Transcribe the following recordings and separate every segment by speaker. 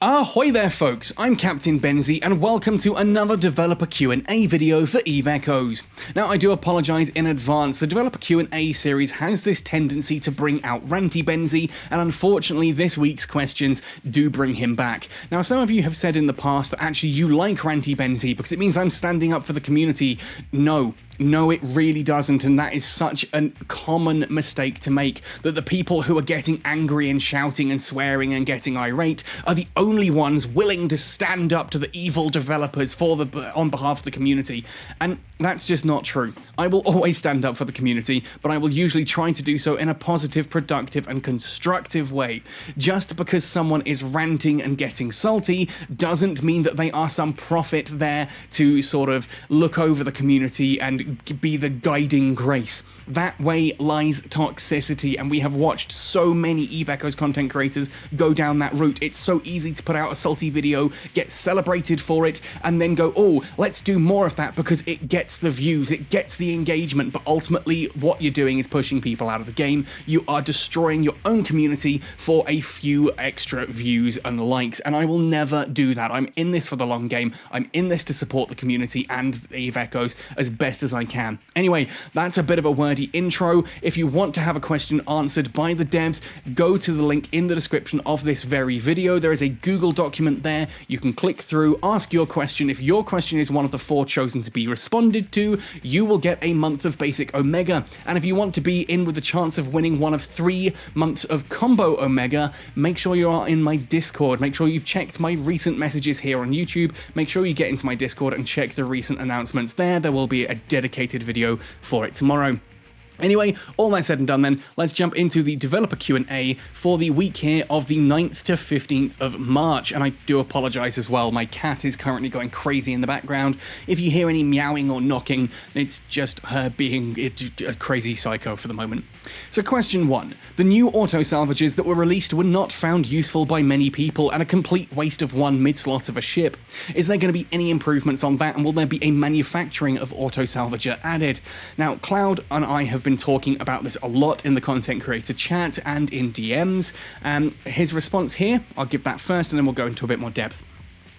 Speaker 1: Ahoy there folks, I'm Captain Benzie and welcome to another developer Q&A video for Eve Echoes. Now I do apologise in advance, the developer Q&A series has this tendency to bring out ranty Benzie, and unfortunately this week's questions do bring him back. Now some of you have said in the past that actually you like ranty Benzie because it means I'm standing up for the community. No, it really doesn't, and that is such a common mistake to make, that the people who are getting angry and shouting and swearing and getting irate are the only ones willing to stand up to the evil developers on behalf of the community, and that's just not true. I will always stand up for the community, but I will usually try to do so in a positive, productive, and constructive way. Just because someone is ranting and getting salty doesn't mean that they are some prophet there to sort of look over the community and be the guiding grace. That way lies toxicity, and we have watched so many Eve Echoes content creators go down that route. It's so easy to put out a salty video, get celebrated for it, and then go, oh, let's do more of that because it gets the views, it gets the engagement, but ultimately what you're doing is pushing people out of the game. You are destroying your own community for a few extra views and likes, and I will never do that. I'm in this for the long game. I'm in this to support the community and Eve Echoes as best as I can. Anyway, that's a bit of a wordy intro. If you want to have a question answered by the devs, go to the link in the description of this very video. There is a Google document there. You can click through, ask your question. If your question is one of the 4 chosen to be responded to, you will get a month of basic Omega. And if you want to be in with the chance of winning one of 3 months of combo Omega, make sure you are in my Discord. Make sure you've checked my recent messages here on YouTube. Make sure you get into my Discord and check the recent announcements there. There will be a dedicated video for it tomorrow. Anyway, all that said and done then, let's jump into the developer Q&A for the week here of the 9th to 15th of March. And I do apologise as well, my cat is currently going crazy in the background. If you hear any meowing or knocking, it's just her being a crazy psycho for the moment. So question 1. The new AutoSalvagers that were released were not found useful by many people and a complete waste of one mid-slot of a ship. Is there going to be any improvements on that, and will there be a manufacturing of AutoSalvager added? Now, Cloud and I have been talking about this a lot in the content creator chat and in DMs. His response here, I'll give that first and then we'll go into a bit more depth.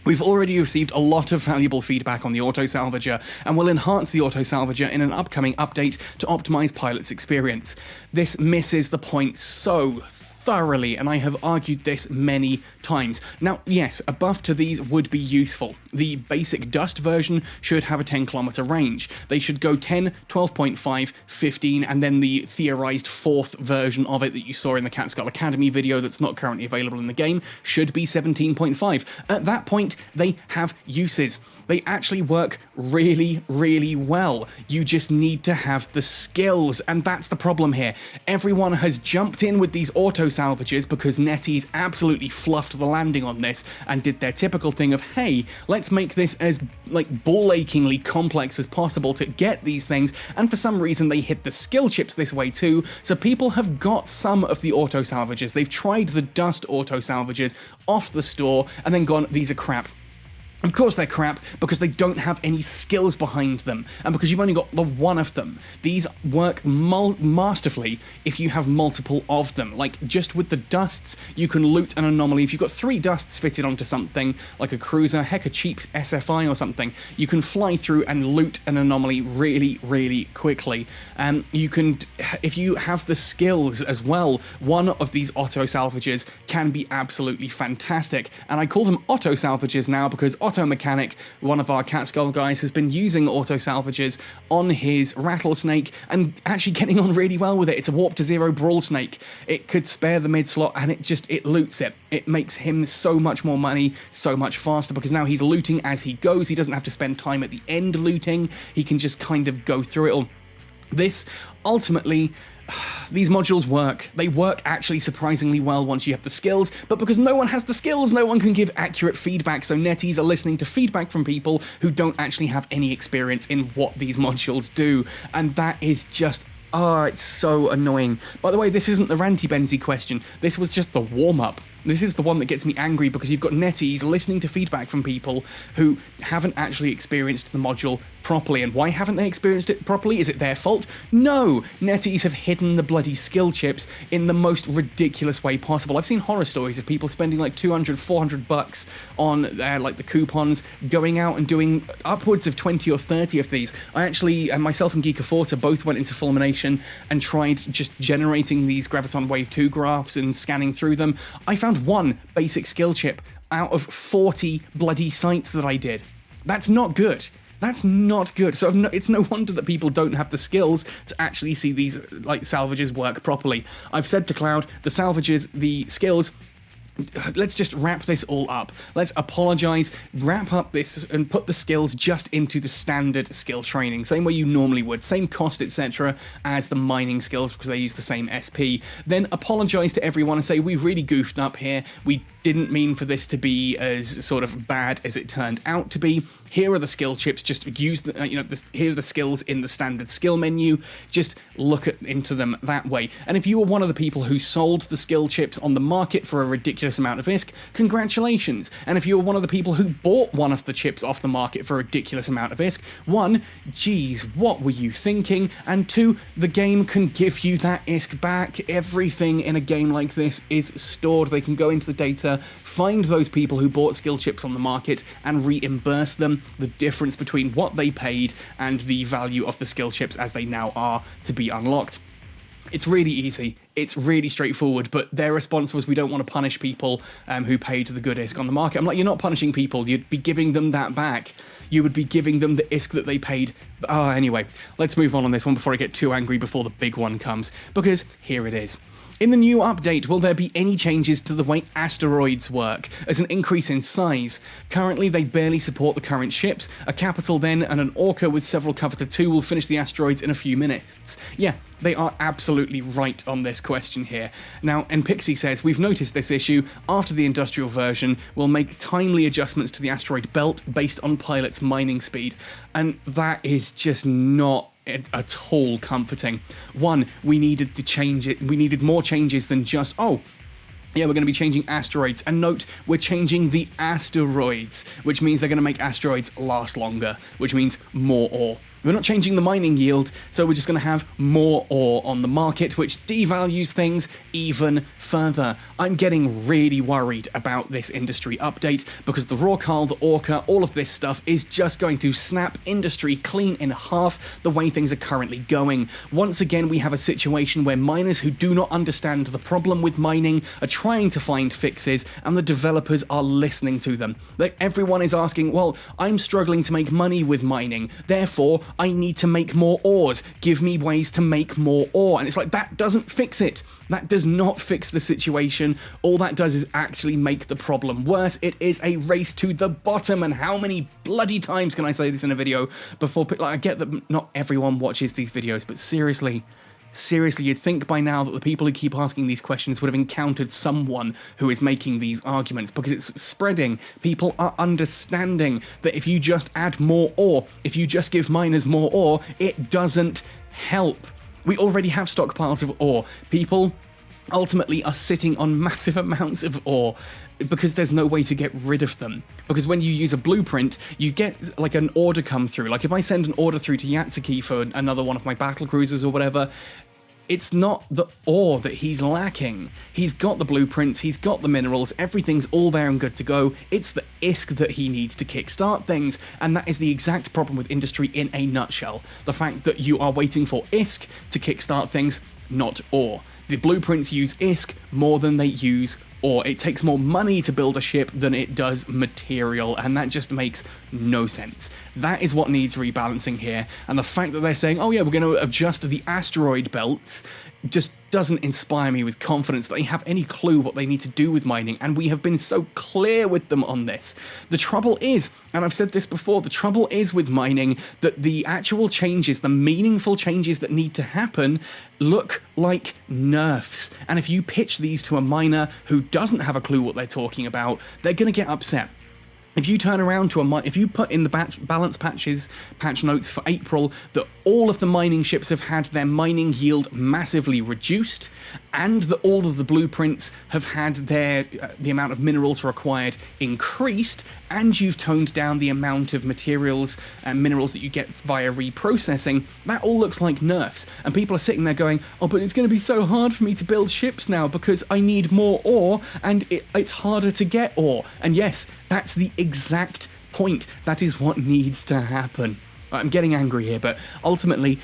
Speaker 1: We've already received a lot of valuable feedback on the AutoSalvager and will enhance the AutoSalvager in an upcoming update to optimize pilots' experience. This misses the point so thoroughly, and I have argued this many times. Now, yes, a buff to these would be useful. The basic Dust version should have a 10-kilometer range. They should go 10, 12.5, 15, and then the theorized 4th version of it that you saw in the Catskull Academy video that's not currently available in the game should be 17.5. At that point, they have uses. They actually work really, really well. You just need to have the skills, and that's the problem here. Everyone has jumped in with these AutoSalvagers because NetEase absolutely fluffed the landing on this and did their typical thing of, hey, let's make this as ball-achingly complex as possible to get these things, and for some reason they hit the skill chips this way too, so people have got some of the AutoSalvagers. They've tried the Dust AutoSalvagers off the store and then gone, these are crap. Of course they're crap because they don't have any skills behind them, and because you've only got the one of them. These work masterfully if you have multiple of them. Like, just with the Dusts, you can loot an anomaly. If you've got 3 Dusts fitted onto something, like a cruiser, heck, a cheap SFI or something, you can fly through and loot an anomaly really, really quickly. You can, if you have the skills as well, one of these AutoSalvagers can be absolutely fantastic. And I call them AutoSalvagers now because Auto Mechanic, one of our Catskull guys, has been using AutoSalvagers on his Rattlesnake and actually getting on really well with it. It's a Warp to Zero Brawl Snake. It could spare the mid-slot and it loots it. It makes him so much more money, so much faster, because now he's looting as he goes. He doesn't have to spend time at the end looting. He can just kind of go through it all. This, ultimately, these modules work. They work actually surprisingly well once you have the skills, but because no one has the skills, no one can give accurate feedback, so NetEase are listening to feedback from people who don't actually have any experience in what these modules do, and that is just, oh, it's so annoying. By the way, this isn't the ranty Benzie question, this was just the warm-up. This is the one that gets me angry because you've got NetEase listening to feedback from people who haven't actually experienced the module properly. And why haven't they experienced it properly? Is it their fault? No! NetEase have hidden the bloody skill chips in the most ridiculous way possible. I've seen horror stories of people spending like 200, 400 bucks on like the coupons, going out and doing upwards of 20 or 30 of these. I actually, myself and Geekerforta both went into Fulmination and tried just generating these Graviton Wave 2 graphs and scanning through them. I found one basic skill chip out of 40 bloody sites that I did. That's not good. That's not good. So it's no wonder that people don't have the skills to actually see these like salvages work properly. I've said to Cloud, the salvages, the skills, let's just wrap this all up. Let's apologize, wrap up this, and put the skills just into the standard skill training, same way you normally would, same cost, etc., as the mining skills because they use the same SP. Then apologize to everyone and say, we really goofed up here. We didn't mean for this to be as sort of bad as it turned out to be. Here are the skill chips. Just use the, here are the skills in the standard skill menu. Just look into them that way. And if you were one of the people who sold the skill chips on the market for a ridiculous amount of ISK, congratulations. And if you were one of the people who bought one of the chips off the market for a ridiculous amount of ISK, one, geez, what were you thinking? And two, the game can give you that ISK back. Everything in a game like this is stored. They can go into the data, find those people who bought skill chips on the market and reimburse them the difference between what they paid and the value of the skill chips as they now are to be unlocked. It's really easy, it's really straightforward, but their response was, we don't want to punish people who paid the good ISK on the market. I'm like, you're not punishing people, you'd be giving them that back. You would be giving them the ISK that they paid. Anyway, let's move on this one before I get too angry before the big one comes, because here it is. In the new update, will there be any changes to the way asteroids work, as an increase in size? Currently, they barely support the current ships. A capital then and an orca with several coveted 2 will finish the asteroids in a few minutes. Yeah, they are absolutely right on this question here. Now, Npixie says, we've noticed this issue. After the industrial version, we'll make timely adjustments to the asteroid belt based on pilots' mining speed. And that is just not at all comforting. One, we needed more changes than just, oh, yeah, we're going to be changing asteroids. And note, we're changing the asteroids, which means they're going to make asteroids last longer, which means more ore. We're not changing the mining yield, so we're just going to have more ore on the market, which devalues things even further. I'm getting really worried about this industry update, because the Rorcal, the Orca, all of this stuff is just going to snap industry clean in half the way things are currently going. Once again, we have a situation where miners who do not understand the problem with mining are trying to find fixes, and the developers are listening to them. Like, everyone is asking, well, I'm struggling to make money with mining, therefore I need to make more ores. Give me ways to make more ore. And it's like, that doesn't fix it. That does not fix the situation. All that does is actually make the problem worse. It is a race to the bottom. And how many bloody times can I say this in a video before, like, I get that not everyone watches these videos, but seriously, you'd think by now that the people who keep asking these questions would have encountered someone who is making these arguments, because it's spreading. People are understanding that if you just add more ore, if you just give miners more ore, it doesn't help. We already have stockpiles of ore. People ultimately are sitting on massive amounts of ore because there's no way to get rid of them. Because when you use a blueprint, you get like an order come through. Like if I send an order through to Yatsuki for another one of my battle cruisers or whatever, it's not the ore that he's lacking. He's got the blueprints, he's got the minerals, everything's all there and good to go. It's the ISK that he needs to kickstart things, and that is the exact problem with industry in a nutshell. The fact that you are waiting for ISK to kickstart things, not ore. The blueprints use ISK more than they use ore. It takes more money to build a ship than it does material, and that just makes no sense. That is what needs rebalancing here, and the fact that they're saying, oh yeah, we're going to adjust the asteroid belts, just doesn't inspire me with confidence that they have any clue what they need to do with mining, and we have been so clear with them on this. The trouble is, and I've said this before, the trouble is with mining that the actual changes, the meaningful changes that need to happen, look like nerfs. And if you pitch these to a miner who doesn't have a clue what they're talking about, they're going to get upset. If you turn around to if you put in the balance patch notes for April that all of the mining ships have had their mining yield massively reduced, and that all of the blueprints have had the amount of minerals required increased, and you've toned down the amount of materials and minerals that you get via reprocessing, that all looks like nerfs. And people are sitting there going, oh, but it's going to be so hard for me to build ships now because I need more ore, and it's harder to get ore. And yes, that's the exact point. That is what needs to happen. I'm getting angry here, but ultimately,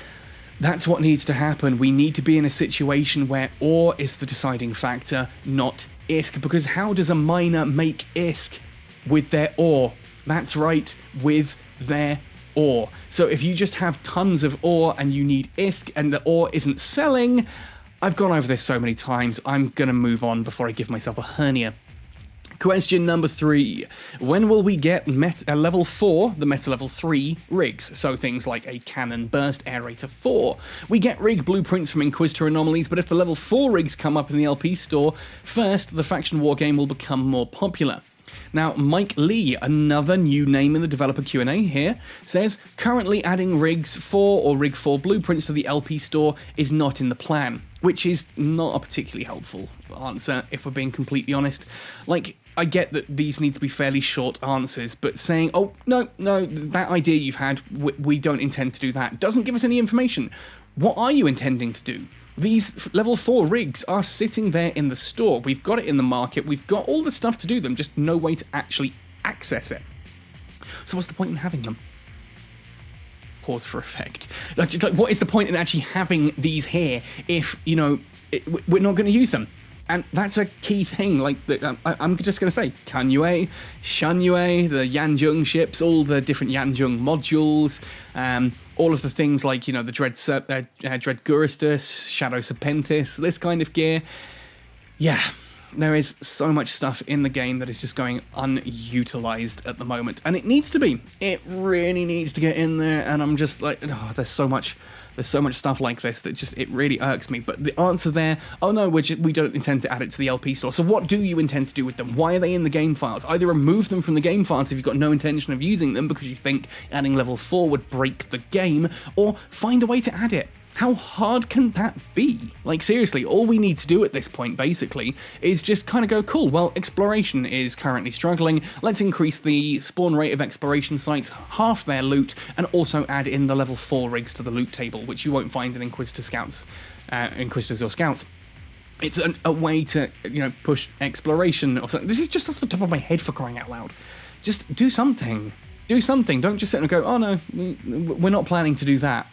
Speaker 1: that's what needs to happen. We need to be in a situation where ore is the deciding factor, not ISK, because how does a miner make ISK? With their ore. That's right, with their ore. So if you just have tons of ore and you need ISK and the ore isn't selling, I've gone over this so many times, I'm gonna move on before I give myself a hernia. Question number 3. When will we get level 4, the meta level 3 rigs? So things like a cannon burst aerator 4. We get rig blueprints from Inquisitor anomalies, but if the level 4 rigs come up in the LP store, first the faction war game will become more popular. Now, Mike Lee, another new name in the developer Q&A here, says, currently adding rigs 4 or rig 4 blueprints to the LP store is not in the plan, which is not a particularly helpful answer, if we're being completely honest. Like, I get that these need to be fairly short answers, but saying, oh, no, that idea you've had, we don't intend to do that, doesn't give us any information. What are you intending to do? These level 4 rigs are sitting there in the store. We've got it in the market. We've got all the stuff to do them, just no way to actually access it. So what's the point in having them? Pause for effect. Like, what is the point in actually having these here if, you know, we're not going to use them? And that's a key thing. Like, I'm just going to say, Kanyue, Shanyue, the Yanjung ships, all the different Yanjung modules, all of the things like, you know, the Dread Guristus, Shadow Serpentis, this kind of gear. Yeah, there is so much stuff in the game that is just going unutilized at the moment. And it needs to be. It really needs to get in there. And I'm just like, oh, there's so much stuff like this that just, it really irks me. But the answer there, oh no, we don't intend to add it to the LP store. So what do you intend to do with them? Why are they in the game files? Either remove them from the game files if you've got no intention of using them because you think adding level 4 would break the game, or find a way to add it. How hard can that be? Like, seriously, all we need to do at this point, basically, is just kind of go, cool, well, exploration is currently struggling, let's increase the spawn rate of exploration sites, half their loot, and also add in the level 4 rigs to the loot table, which you won't find in Inquisitors or Scouts. It's a way to, you know, push exploration or something. This is just off the top of my head, for crying out loud. Just do something. Do something. Don't just sit and go, oh no, we're not planning to do that.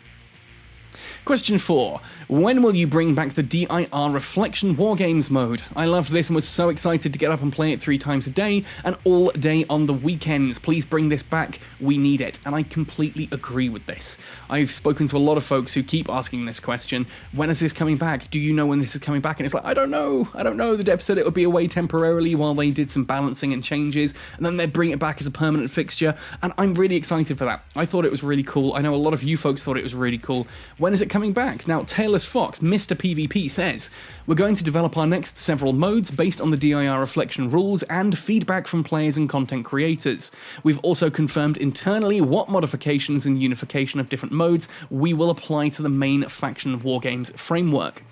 Speaker 1: Question 4. When will you bring back the DIR Reflection Wargames mode? I loved this and was so excited to get up and play it 3 times a day and all day on the weekends. Please bring this back. We need it. And I completely agree with this. I've spoken to a lot of folks who keep asking this question. When is this coming back? Do you know when this is coming back? And it's like, I don't know. The dev said it would be away temporarily while they did some balancing and changes, and then they'd bring it back as a permanent fixture. And I'm really excited for that. I thought it was really cool. I know a lot of you folks thought it was really cool. When is it coming back? Now, Taylor's Fox, Mr. PvP, says, we're going to develop our next several modes based on the DIR Reflection rules and feedback from players and content creators. We've also confirmed internally what modifications and unification of different modes we will apply to the main faction wargames framework.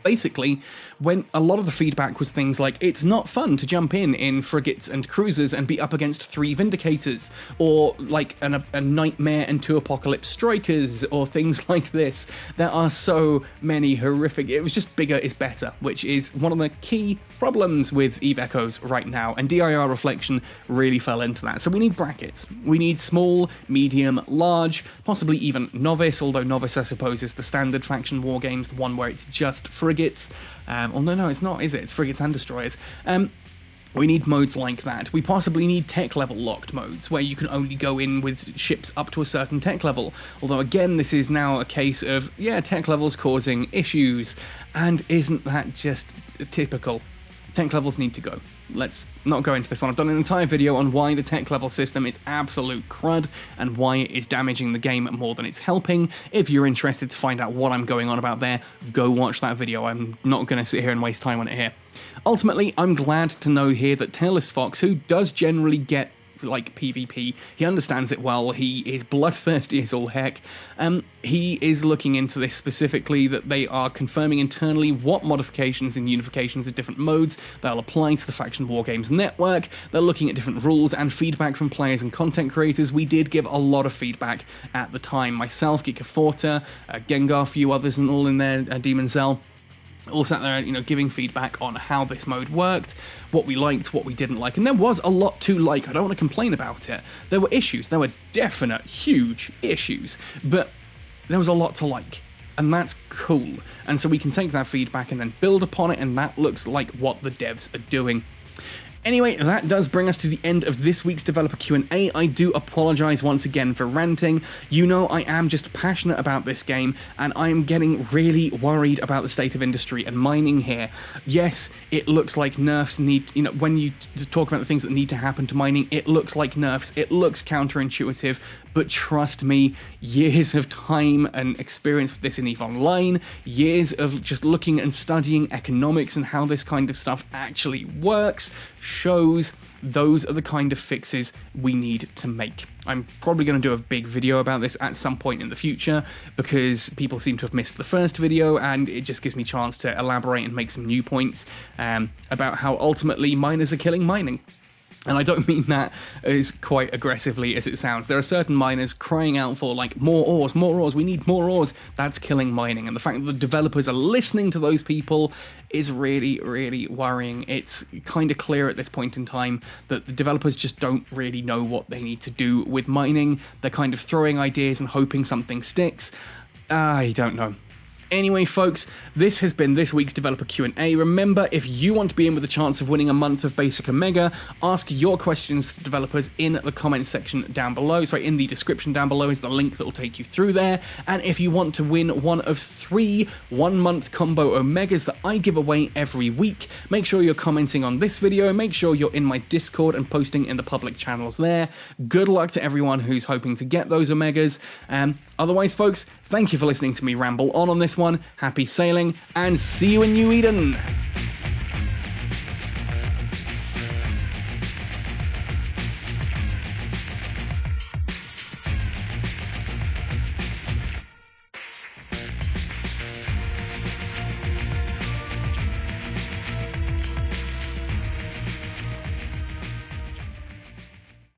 Speaker 1: Basically, when a lot of the feedback was things like, it's not fun to jump in frigates and cruisers and be up against 3 Vindicators, or like a Nightmare and 2 Apocalypse Strikers, or things like this. There are so many horrific... It was just bigger is better, which is one of the key problems with EVE Echoes right now, and DIR Reflection really fell into that. So we need brackets. We need small, medium, large, possibly even novice, although novice, I suppose, is the standard faction wargames, the one where it's just frigates. No, it's not, is it? It's frigates and destroyers. We need modes like that. We possibly need tech level locked modes, where you can only go in with ships up to a certain tech level. Although again, this is now a case of, yeah, tech levels causing issues, and isn't that just typical? Tech levels need to go. Let's not go into this one. I've done an entire video on why the tech level system is absolute crud and why it is damaging the game more than it's helping. If you're interested to find out what I'm going on about there, go watch that video. I'm not going to sit here and waste time on it here. Ultimately, I'm glad to know here that Taylor's Fox, who does generally get like PvP. He understands it well. He is bloodthirsty as all heck. He is looking into this specifically, that they are confirming internally what modifications and unifications of different modes they'll apply to the Faction Wargames network. They're looking at different rules and feedback from players and content creators. We did give a lot of feedback at the time. Myself, Geeka Forta, Gengar, a few others and all in there, Demon Cell, all sat there, giving feedback on how this mode worked, what we liked, what we didn't like, and there was a lot to like. I don't want to complain about it. There were issues. There were definite, huge issues, but there was a lot to like, and that's cool. And so we can take that feedback and then build upon it, and that looks like what the devs are doing. Anyway, that does bring us to the end of this week's Developer Q&A. I do apologise once again for ranting. I am just passionate about this game, and I am getting really worried about the state of industry and mining here. Yes, it looks like nerfs need, when you talk about the things that need to happen to mining, it looks like nerfs, it looks counterintuitive, but trust me, years of time and experience with this in EVE Online, years of just looking and studying economics and how this kind of stuff actually works, shows those are the kind of fixes we need to make. I'm probably going to do a big video about this at some point in the future, because people seem to have missed the first video, and it just gives me a chance to elaborate and make some new points about how ultimately miners are killing mining. And I don't mean that as quite aggressively as it sounds. There are certain miners crying out for, like, more ores, we need more ores. That's killing mining. And the fact that the developers are listening to those people is really, really worrying. It's kind of clear at this point in time that the developers just don't really know what they need to do with mining. They're kind of throwing ideas and hoping something sticks. I don't know. Anyway, folks, this has been this week's Developer Q&A. Remember, if you want to be in with a chance of winning a month of Basic Omega, ask your questions to developers in the comments section down below. Sorry, in the description down below is the link that will take you through there. And if you want to win one of 3 one-month combo Omegas that I give away every week, make sure you're commenting on this video, make sure you're in my Discord and posting in the public channels there. Good luck to everyone who's hoping to get those Omegas. Otherwise, folks, thank you for listening to me ramble on this one. Happy sailing, and see you in New Eden!